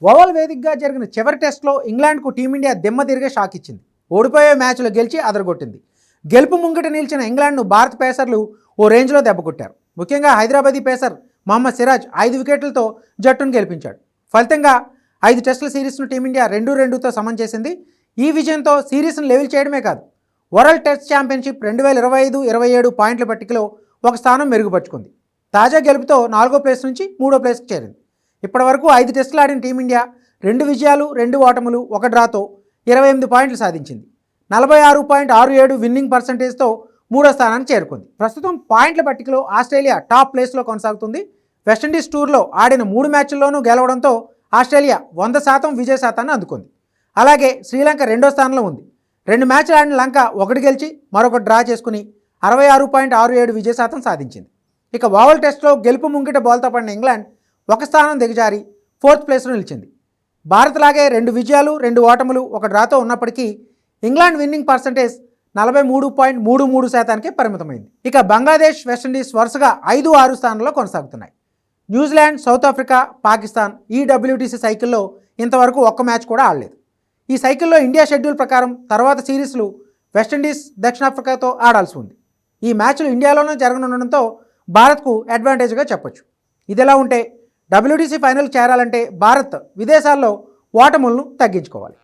Oval వేదికగా జరిగిన చివరి టెస్ట్లో ఇంగ్లాండ్కు టీమిండియా దిమ్మ తిరిగే షాక్ ఇచ్చింది. ఓడిపోయే మ్యాచ్లో గెలిచి అదరగొట్టింది. గెలుపు ముంగిట నిలిచిన ఇంగ్లాండ్ను భారత పేసర్లు ఓ రేంజ్లో దెబ్బకొట్టారు. ముఖ్యంగా హైదరాబాదీ పేసర్ మహమ్మద్ సిరాజ్ 5 వికెట్లతో జట్టును గెలిపించాడు. ఫలితంగా 5 టెస్టుల సిరీస్ను టీమిండియా 2-2తో సమం చేసింది. ఈ విజయంతో సిరీస్ను లెవెల్ చేయడమే కాదు, వరల్డ్ టెస్ట్ ఛాంపియన్షిప్ 2025-27 పాయింట్ల పట్టికలో ఒక స్థానం మెరుగుపరుచుకుంది. తాజా గెలుపుతో 4వ ప్లేస్ నుంచి 3వ ప్లేస్కి చేరింది. ఇప్పటివరకు 5 టెస్టులు ఆడిన టీమిండియా 2 విజయాలు 2 ఓటములు 1 డ్రాతో 28 పాయింట్లు సాధించింది. 46.67 విన్నింగ్ పర్సంటేజ్తో 3వ స్థానానికి చేరుకుంది. ప్రస్తుతం పాయింట్ల పట్టికలో ఆస్ట్రేలియా టాప్ ప్లేస్లో కొనసాగుతుంది. వెస్టిండీస్ టూర్లో ఆడిన 3 మ్యాచ్ల్లోనూ గెలవడంతో ఆస్ట్రేలియా 100% విజయ శాతాన్ని అందుకుంది. అలాగే శ్రీలంక 2వ స్థానంలో ఉంది. 2 మ్యాచ్లు ఆడిన లంక 1 గెలిచి మరొక డ్రా చేసుకుని 66.67 విజయ శాతం సాధించింది. ఇక ఓవల్ టెస్ట్లో గెలుపు ముంగిట బోల్తా పడిన ఇంగ్లాండ్ 1 స్థానం దిగజారి 4th ప్లేస్లో నిలిచింది. భారత్ లాగే 2 విజయాలు 2 ఓటములు 1 డ్రాతో ఉన్నప్పటికీ ఇంగ్లాండ్ విన్నింగ్ పర్సంటేజ్ 43.33%కే పరిమితమైంది. ఇక బంగ్లాదేశ్, వెస్టిండీస్ వరుసగా 5, 6 స్థానాల్లో కొనసాగుతున్నాయి. న్యూజిలాండ్, సౌత్ ఆఫ్రికా, పాకిస్తాన్ ఈ WTC సైకిల్లో ఇంతవరకు ఒక్క మ్యాచ్ కూడా ఆడలేదు. ఈ సైకిల్లో ఇండియా షెడ్యూల్ ప్రకారం తర్వాత సిరీస్లు వెస్టిండీస్, దక్షిణాఫ్రికాతో ఆడాల్సి ఉంది. ఈ మ్యాచ్లు ఇండియాలోనే జరగనుండడంతో భారత్కు అడ్వాంటేజ్గా చెప్పొచ్చు. ఇదిలా ఉంటే WTC ఫైనల్ చేరాలంటే భారత్ విదేశాల్లో ఓటములను తగ్గించుకోవాలి.